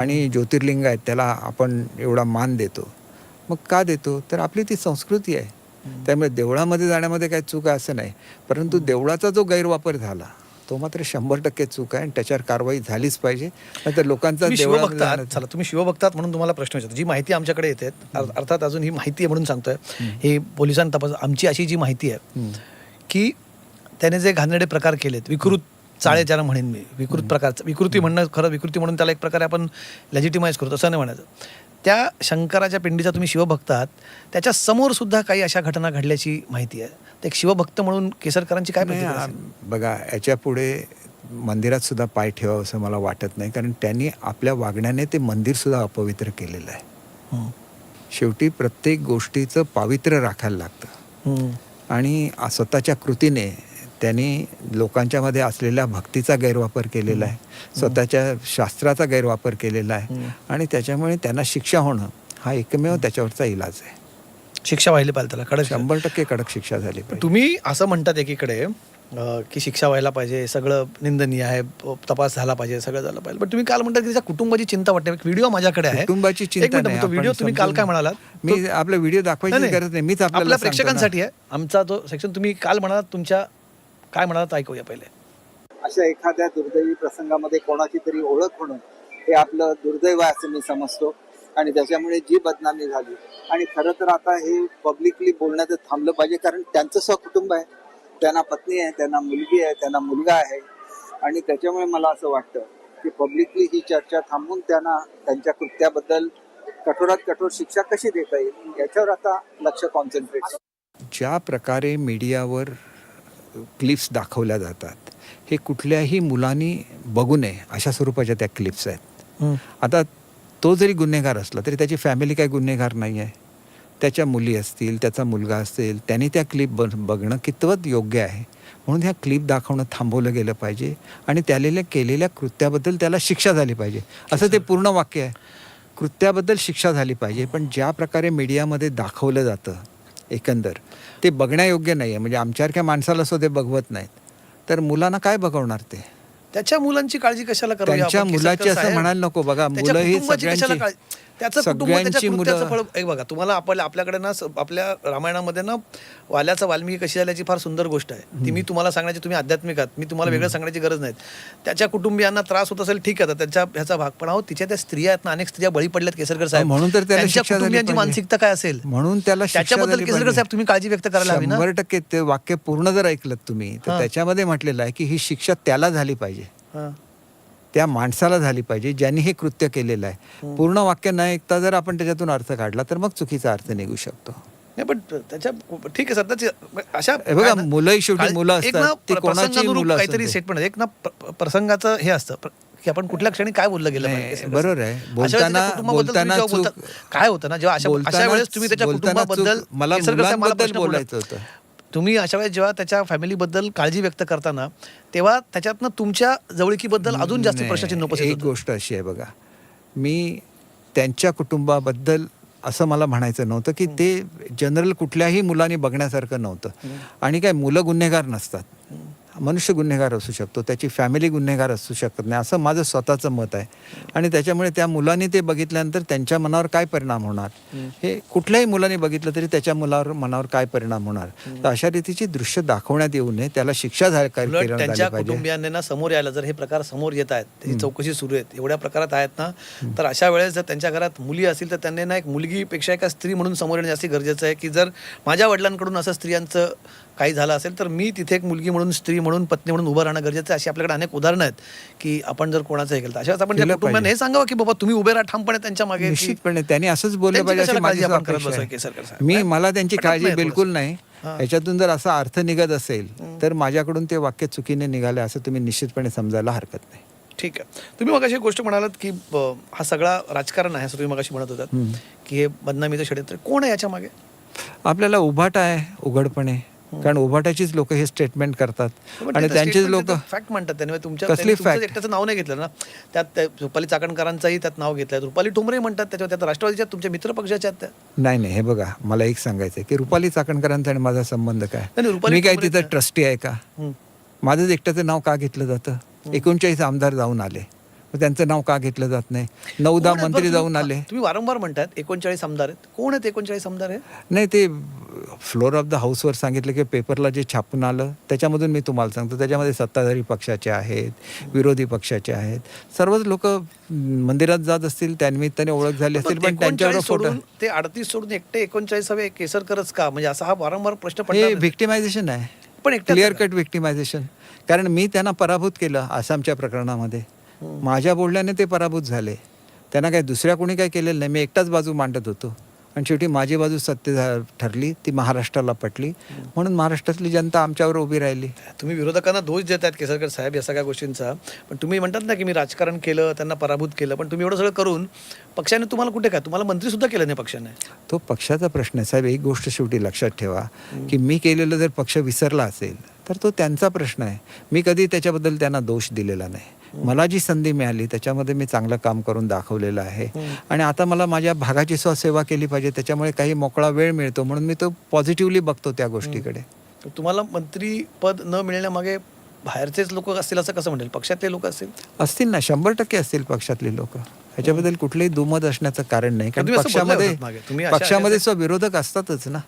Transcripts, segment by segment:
आणि ज्योतिर्लिंग आहेत त्याला आपण एवढा मान देतो. मग का देतो? तर आपली ती संस्कृती आहे. त्यामुळे देवळामध्ये जाण्यामध्ये काही चूक आहे असं नाही. परंतु देवळाचा जो गैरवापर झाला तो मात्र 100% चूक आहे आणि त्याच्यावर कारवाई झालीच पाहिजे. नाहीतर लोकांचा तुम्ही देवळामध्ये शिवभक्त आहात. जाण्याचा चला, तुम्ही शिवभक्त आहात म्हणून तुम्हाला प्रश्न विचारतो. जी माहिती आमच्याकडे येते, अर्थात अजून ही माहिती आहे म्हणून सांगतोय, ही पोलिसांनी तपास, आमची अशी जी माहिती आहे की त्याने जे घाणेरडे प्रकार केलेत, विकृत चाळे ज्याला म्हणेन मी, विकृत प्रकारचं, विकृती म्हणणं खरं, विकृती म्हणून त्याला एक प्रकारे आपण लेजिटिमाइज करतो असं नाही म्हणायचं. त्या शंकराच्या पिंडीचा तुम्ही शिवभक्त आहात, त्याच्या समोर सुद्धा काही अशा घटना घडल्याची माहिती आहे. तर एक शिवभक्त म्हणून केसरकरांची काय प्रतिक्रिया असेल? बघा, याच्या पुढे मंदिरात सुद्धा पाय ठेवावं असं मला वाटत नाही. कारण त्यांनी आपल्या वागण्याने ते मंदिर सुद्धा अपवित्र केलेलं आहे. शेवटी प्रत्येक गोष्टीचं पावित्र्य राखायला लागतं आणि स्वतःच्या कृतीने त्यांनी लोकांच्या मध्ये असलेल्या भक्तीचा गैरवापर केलेला आहे, स्वतःच्या शास्त्राचा गैरवापर केलेला आहे आणि त्याच्यामुळे त्यांना शिक्षा होणं हा एकमेव त्याच्यावरचा इलाज आहे. शिक्षा व्हायला पाहिजे त्याला, कडक 100% कडक शिक्षा झाली पाहिजे. तुम्ही असं म्हणतात एकीकडे की शिक्षा व्हायला पाहिजे, सगळं निंदनीय आहे, तपास झाला पाहिजे, सगळं झालं पाहिजे, पण तुम्ही काल म्हणतात की त्याच्या कुटुंबाची चिंता वाटते. एक व्हिडिओ माझ्याकडे आहे, कुटुंबाची चिंता नाही. तो व्हिडिओ तुम्ही काल काय म्हणालात? मी आपला व्हिडिओ दाखवायची गरज नाही, मीच आपल्या प्रेक्षकांसाठी आहे आमचा तो सेक्शन. तुम्ही काल म्हणालात, तुमच्या काय म्हणालात ऐकूया पहिले. अशा एखाद्या दुर्दैवी प्रसंगामध्ये कोणाची तरी ओळख होणं हे आपलं दुर्दैव आहे असं मी समजतो आणि त्याच्यामुळे जी बदनामी झाली. आणि खरं तर आता हे पब्लिकली बोलण्याचं थांबलं पाहिजे, कारण त्यांचं सहकुटुंब आहे, त्यांना पत्नी आहे, त्यांना मुलगी आहे, त्यांना मुलगा आहे आणि त्याच्यामुळे मला असं वाटतं की पब्लिकली ही चर्चा थांबवून त्यांना त्यांच्या कृत्याबद्दल कठोरात कठोर शिक्षा कशी देता येईल याच्यावर आता लक्ष कॉन्सन्ट्रेट. ज्या प्रकारे मीडियावर क्लिप्स दाखवल्या जातात हे कुठल्याही मुलांनी बघू नये अशा स्वरूपाच्या त्या क्लिप्स आहेत. आता तो जरी गुन्हेगार असला तरी त्याची फॅमिली काही गुन्हेगार नाही आहे. त्याच्या मुली असतील, त्याचा मुलगा असेल, त्याने त्या क्लिप बघणं कितवत योग्य आहे. म्हणून ह्या क्लिप दाखवणं थांबवलं गेलं पाहिजे आणि त्याला केलेल्या कृत्याबद्दल त्याला शिक्षा झाली पाहिजे असं ते पूर्ण वाक्य आहे. कृत्याबद्दल शिक्षा झाली पाहिजे. पण ज्या प्रकारे मीडियामध्ये दाखवलं जातं एकंदर ते बघण्यायोग्य नाही आहे. म्हणजे आमच्यासारख्या माणसाला सुद्धा ते बघवत नाहीत, तर मुलांना काय बघवणार ते? त्याच्या मुलांची काळजी कशाला करावी? त्यांच्या मुलाची असं म्हणायला नको. बघा, मुलं ही सगळ्यांची, त्याचं कुटुंब, त्याच्या कृत्याचं फळ. एक बघा, तुम्हाला आपल्याकडे ना, आपल्या रामायणामध्ये ना वाल्याचा वाल्मिकी कशी झाल्याची फार सुंदर गोष्ट आहे. ती मी तुम्हाला सांगण्याची, तुम्ही आध्यात्मिक आहात, मी तुम्हाला वेगळं सांगण्याची गरज नाही. त्याच्या कुटुंबियांना त्रास होत असेल, ठीक आहे, त्यांच्या ह्याचा भाग. पण आहोत तिच्या त्या स्त्रिया आहेत ना, अनेक स्त्रिया बळी पडल्यात केसरकर साहेब. म्हणून तर त्यांच्या कुटुंबियांची मानसिकता काय असेल, म्हणून त्याला त्याच्याबद्दल केसरकर साहेब तुम्ही काळजी व्यक्त करायला हवी ना. 100% ते वाक्य पूर्ण जर ऐकलं तुम्ही तर त्याच्यामध्ये म्हटलेलं आहे की ही शिक्षा त्याला झाली पाहिजे, त्या माणसाला झाली पाहिजे ज्यांनी हे कृत्य केलेलं आहे. पूर्ण वाक्य न ऐकता जर आपण त्याच्यातून अर्थ काढला तर मग चुकीचा अर्थ निघू शकतो. नाही, पण त्याच्या ठीक आहे सर, अशा बघा, मुलंही शेवटी मुलं असतात, ती कोणाची मुलं काहीतरी स्टेटमेंट एक ना प्रसंगाचं हे असतं की आपण कुठल्या क्षणी काय बोललं गेलं पाहिजे. बरोबर आहे. बोलताना काय होतं ना, जेव्हा अशा वेळेस तुम्ही त्याच्या कुटुंबाबद्दल, मला मुलांबद्दल बोलायचं होतं, तुम्ही अशा वेळेस जेव्हा त्याच्या फॅमिलीबद्दल काळजी व्यक्त करताना तेव्हा त्याच्यातनं तुमच्या जवळकीबद्दल अजून जास्त प्रश्नचिन्ह उपस्थित होतं. एक गोष्ट अशी आहे बघा, मी त्यांच्या कुटुंबाबद्दल असं मला म्हणायचं नव्हतं की ते जनरल कुठल्याही मुलांनी बघण्यासारखं नव्हतं. आणि काय, मुलं गुन्हेगार नसतात, मनुष्य गुन्हेगार असू शकतो, त्याची फॅमिली गुन्हेगार असू शकत नाही, असं माझं स्वतःचं मत आहे. आणि त्याच्यामुळे त्या मुलांनी ते बघितल्यानंतर त्यांच्या मनावर काय परिणाम होणार, हे कुठल्याही मुलांनी बघितलं तरी त्याच्या मनावर काय परिणाम होणार. तर अशा रीतीची दृश्य दाखवण्यात येऊ नये, त्याला शिक्षा त्यांच्या कुटुंबियांना ना समोर यायला, जर हे प्रकार समोर येत आहेत, त्याची चौकशी सुरू आहे, एवढ्या प्रकारात आहेत ना, तर अशा वेळेस जर त्यांच्या घरात मुली असतील तर त्यांनी ना एक मुलगीपेक्षा एका स्त्री म्हणून समोर येणं जास्त गरजेचं आहे. की जर माझ्या वडिलांकडून असं स्त्रियांचं काही झालं असेल तर मी तिथे एक मुलगी म्हणून, स्त्री म्हणून, पत्नी म्हणून उभं राहणं गरजेचं आहे. अशी आपल्याकडे अनेक उदाहरणं आहेत की आपण जर कोणाचं हे केलं तर अशा वेळेस आपण त्या कुटुंबाने हे सांगावं की बाबा तुम्ही उभे राहा ठामपणे त्यांच्या मागे. निश्चितपणे त्यांनी असंच बोललं पाहिजे. मला त्यांची काळजी बिलकुल नाही. याच्यातून जर असा अर्थ निघत असेल तर माझ्याकडून ते वाक्य चुकीने निघाले असं तुम्ही निश्चितपणे समजायला हरकत नाही. ठीक आहे. तुम्ही मगाशी एक गोष्ट म्हणालात की हा सगळा राजकारण आहे असं तुम्ही मगाशी म्हणत होतात की हे बदनामीचं षडयंत्र. कोण आहे याच्या मागे? आपल्याला उभाटा आहे उघडपणे, कारण उभाटाचीच लोक हे स्टेटमेंट करतात आणि त्यांचेच लोक फॅक्ट म्हणतात. त्याने कसली फॅक्ट? एकट्याचं नाव नाही घेतलं ना, त्यात रुपाली चाकणकरांचाही त्यात नाव घेतलं, रुपाली ठोंबरे म्हणतात त्याच्यावर, त्यात राष्ट्रवादीच्या तुमच्या मित्र पक्षाच्या त्या. नाही, हे बघा, मला एक सांगायचं की रुपाली चाकणकरांचा आणि माझा संबंध काय? मी काय तिथं ट्रस्टी आहे का? माझंच एकट्याचं नाव का घेतलं जातं? 39 आमदार जाऊन आले, मग त्यांचं नाव का घेतलं जात नाही? 9-10 कोण आहेत मंत्री बरं जाऊन तुम्ही? आले. तुम्ही वारंवार म्हणतात 39 आमदार आहेत. कोण आहेत 39 आमदार आहे? नाही, ते फ्लोर ऑफ द हाऊसवर सांगितलं की पेपरला जे छापून आलं त्याच्यामधून मी तुम्हाला सांगतो, त्याच्यामध्ये सत्ताधारी पक्षाचे आहेत, विरोधी पक्षाचे आहेत, सर्वच लोक मंदिरात जात असतील, त्यानिमित्ताने ओळख झाली असेल, पण त्यांच्यावर 39 फोटो. सोडून ते 38 सोडून एकटे 39 हवे केसरकरच का? म्हणजे असा हा वारंवार प्रश्न हे पडला. व्हिक्टिमायझेशन आहे, पण एकट्याच क्लिअर का? कट व्हिक्टिमायझेशन. कारण मी त्यांना पराभूत केलं आसामच्या प्रकरणामध्ये. माझ्या बोलण्याने ते पराभूत झाले. त्यांना काय दुसऱ्या कोणी काय केलेलं नाही. मी एकटाच बाजू मांडत होतो आणि शेवटी माझी बाजू सत्य ठरली, ती महाराष्ट्राला पटली, म्हणून महाराष्ट्रातली जनता आमच्यावर उभी राहिली. तुम्ही विरोधकांना दोष देतात केसरकर साहेब या सगळ्या गोष्टींचा, पण तुम्ही म्हणतात ना की मी राजकारण केलं, त्यांना पराभूत केलं, पण तुम्ही एवढं सगळं करून पक्षाने तुम्हाला कुठे काय, तुम्हाला मंत्री सुद्धा केलं नाही पक्षाने. तो पक्षाचा प्रश्न आहे साहेब. एक गोष्ट शेवटी लक्षात ठेवा की मी केलेलं जर पक्ष विसरला असेल तर तो त्यांचा प्रश्न आहे. मी कधी त्याच्याबद्दल त्यांना दोष दिलेला नाही. मला जी संधी मिळाली त्याच्यामध्ये मी चांगलं काम करून दाखवलेलं आहे आणि आता मला माझ्या भागाची सेवा केली पाहिजे, त्याच्यामुळे काही मोकळा वेळ मिळतो, म्हणून मी तो पॉझिटिव्हली बघतो त्या गोष्टीकडे. तुम्हाला मंत्रीपद न मिळण्यामागे बाहेरचेच लोक असतील असं कसं म्हणेल? पक्षातले लोक असतील ना, 100% असतील पक्षातली लोक. ह्याच्याबद्दल कुठलेही दुमत असण्याचं कारण नाही. कारण तुम्ही असं बोलला पक्षामध्ये होतात मागे. तुम्ही अशा पक्षामध्ये विरोधक असतातच ना.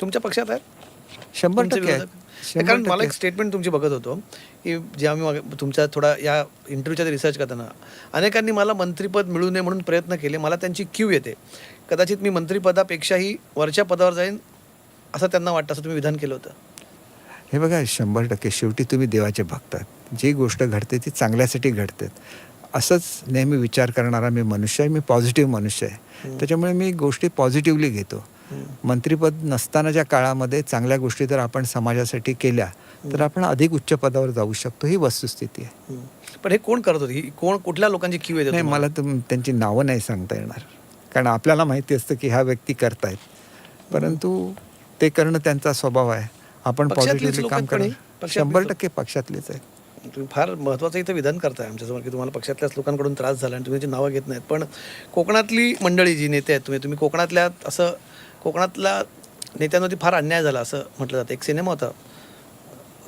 तुमच्या पक्षात आहेत 100% तुमचे आहेत. विरोधक? कारण मला 100% एक स्टेटमेंट तुमची बघत होतो की जे आम्ही तुमच्या थोडा या इंटरव्ह्यूच्या रिसर्च करताना अनेकांनी मला मंत्रीपद मिळू नये म्हणून प्रयत्न केले, मला त्यांची क्यू येते, कदाचित मी मंत्रिपदापेक्षाही वरच्या पदावर जाईन असं त्यांना वाटतं, असं तुम्ही विधान केलं होतं. हे बघा, 100% शेवटी तुम्ही देवाचे भक्त आहात. जी गोष्ट घडते ती चांगल्यासाठी घडते. असंच नेहमी विचार करणारा मी मनुष्य आहे. मी पॉझिटिव्ह मनुष्य आहे, त्याच्यामुळे मी गोष्टी पॉझिटिव्हली घेतो. मंत्रिपद नसतानाच्या काळामध्ये चांगल्या गोष्टी जर आपण समाजासाठी केल्या तर आपण अधिक उच्च पदावर जाऊ शकतो, ही वस्तुस्थिती आहे. पण हे कोण करत होती? कुठल्या लोकांची क्यू येते नाही, तुम्हाला? मला त्यांची नावं नाही सांगता येणार, कारण आपल्याला माहिती असतं की ह्या व्यक्ती करतायत, परंतु ते करणं त्यांचा स्वभाव आहे. आपण पक्षातलीच पॉझिटिव्हली लोक काम आहेत पण करणं. ही? पक्षातलीच 100% पक्षातलेच आहेत. तुम्ही फार महत्त्वाचं इथं विधान करताय आमच्यासमोर की तुम्हाला पक्षातल्याच लोकांकडून त्रास झाला आणि तुम्ही त्याची नावं घेत नाहीत. पण कोकणातली मंडळी जी नेते आहेत, तुम्ही कोकणातल्या कोकणातल्या नेत्यांवरती फार अन्याय झाला असं म्हटलं जातं. एक सिनेमा होता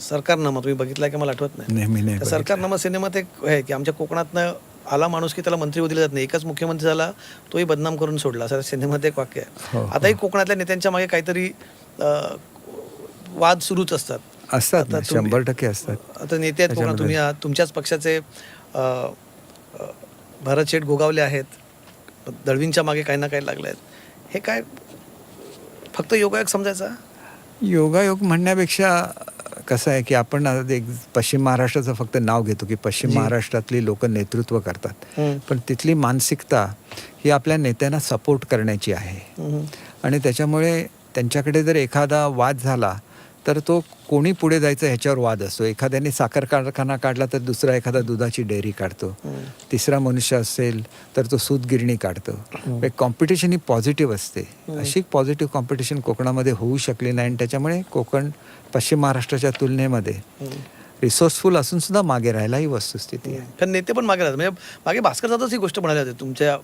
सरकारनामा, तुम्ही बघितला की मला आठवत नाही. नेहमी नाही त्या सरकारनामा सिनेमात एक आहे की आमच्या कोकणातनं आला माणूस की त्याला मंत्री दिले जात नाही, एकच मुख्यमंत्री झाला तोही बदनाम करून सोडला, असं सिनेमात एक वाक्य आहे. आताही कोकणातल्या नेत्यांच्या मागे काहीतरी वाद सुरूच असतात. असतात ना, आता तुम्ही- 100% असतात. आता नेते आहेत कोकणात, तुम्ही आहात, तुमच्याच पक्षाचे भरत शेठ गोगावले आहेत, दळवींच्या मागे काही ना काही लागले आहेत. हे काय फक्त योगायोग समजायचा? योगायोग म्हणण्यापेक्षा कसं आहे की आपण आता एक पश्चिम महाराष्ट्राचं फक्त नाव घेतो की पश्चिम महाराष्ट्रातली लोक नेतृत्व करतात, पण तिथली मानसिकता ही आपल्या नेत्यांना सपोर्ट करण्याची आहे. आणि त्याच्यामुळे त्यांच्याकडे जर एखादा वाद झाला तर तो कोणी पुढे जायचं ह्याच्यावर वाद असतो. एखाद्याने साखर कारखाना काढला तर दुसरा एखादा दुधाची डेअरी काढतो, तिसरा मनुष्य असेल तर तो सूत गिरणी काढतो. एक कॉम्पिटिशन ही पॉझिटिव्ह असते. अशी पॉझिटिव्ह कॉम्पिटिशन कोकणामध्ये होऊ शकली नाही आणि त्याच्यामुळे कोकण पश्चिम महाराष्ट्राच्या तुलनेमध्ये रिसोर्सफुल असून सुद्धा मागे राहिला, ही वस्तुस्थिती आहे. पण नेते पण मागे राहतात. म्हणजे मागे भास्कर जाधव ही गोष्ट म्हणाली होती तुमच्या